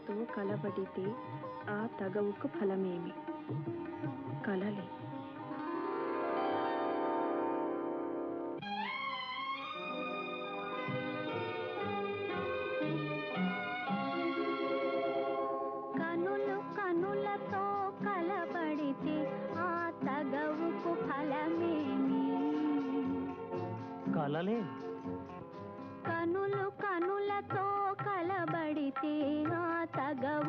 కనులతో కలబడితే ఆ తగవుకు ఫలమేమి? కలలే. కనులు కనులతో కలబడితే ఆ తగవుకు ఫలమేమి? కలలే. కనులు కనులతో కలబడితే ఆ తగవు